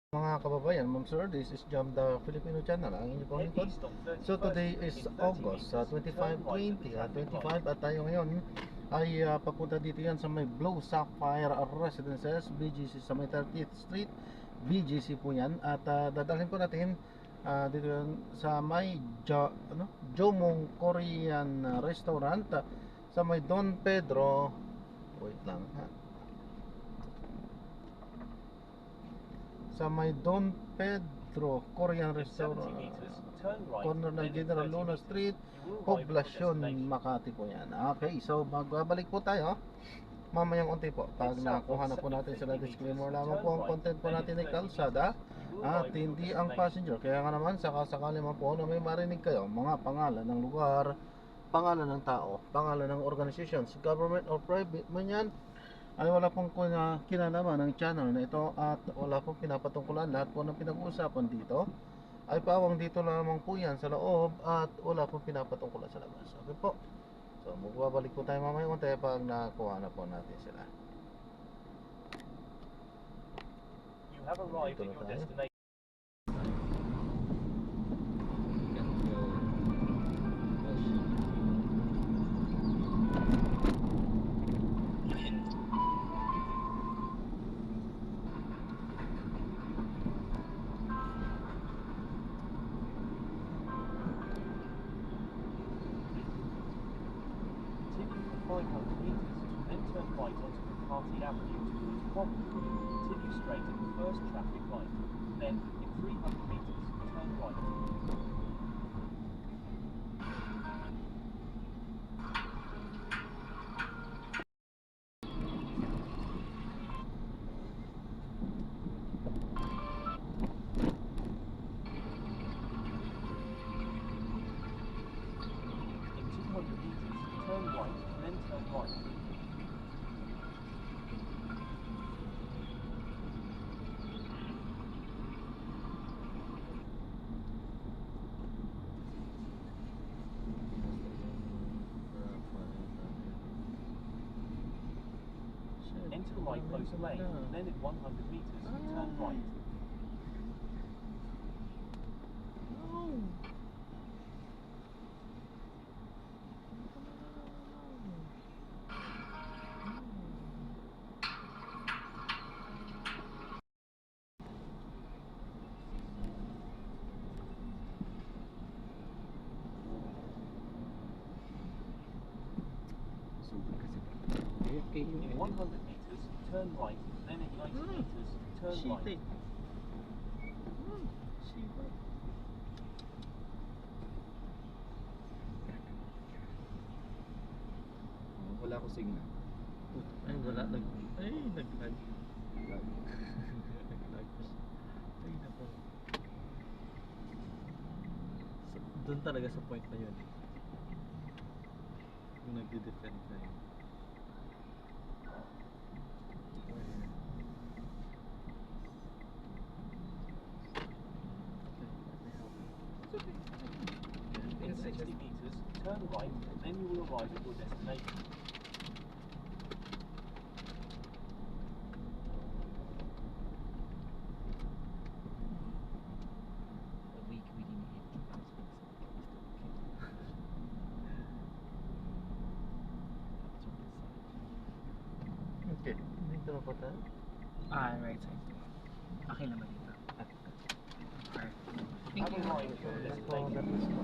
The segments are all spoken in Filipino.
Mga kababayan, Ma'am Sir, this is Jam the Filipino channel, ang inyong pong lingkod. So today is August 25, 2025 at tayo ngayon ay papunta dito yan sa may Blue Sapphire Residences, BGC sa may 30th Street, BGC po yan. At dadalhin po natin dito yan sa may Jomong Korean Restaurant sa may Don Pedro. Wait lang ha. Sa may Don Pedro Korean Restaurant, corner ng General Luna Street, Poblacion, Makati po yan. Okay, so magbabalik po tayo mamayang unti po pag nakuha na po natin sila. Disclaimer lamang po, ang content po natin ay kalsada at hindi ang passenger. Kaya nga naman, sakasakali man po na may marinig kayo mga pangalan ng lugar, pangalan ng tao, pangalan ng organizations, government or private man yan, ay wala pong kinalaman ng channel na ito at wala pong pinapatungkulan. Lahat po ng pinag-uusapan dito ay pawang dito lamang po yan sa loob at wala pong pinapatungkulan sa labas. Okay po, so magbabalik po tayo mamaya unti pag nakuha na po natin sila. You have arrived at your destination. Continue for 500 meters, then turn right onto McCarthy Avenue towards Cromwell. Continue straight at the first traffic light. Then, in 300 meters, turn right. In 200 meters, turn right, then turn right. Enter right closer lane, then at 100 meters, turn right. In 100 meters, turn right, then at 90 meters, turn right. Wala ko signal. Ay wala, naglag. Ay nako, doon talaga sa point na yun yung nagde-defend na yun. In 60 meters, turn right, then you will arrive at your destination. Okay, dito na po tayo. Right side. Okay naman dito. Alright. Thank Have you. arrived at your destination.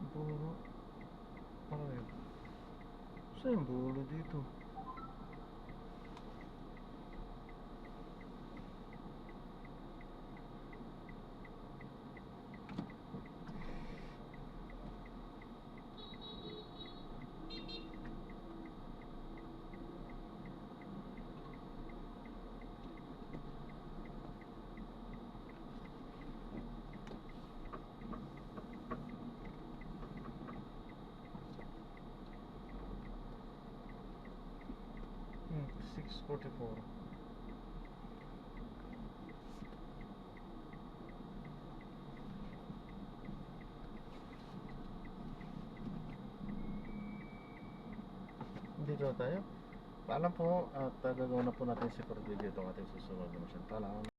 Bulo. Ano yun? Saan yung bulo dito? 6:44. Dito na tayo. Paalam po at gagawin na po natin si video itong ating susunod na mission. Paalam.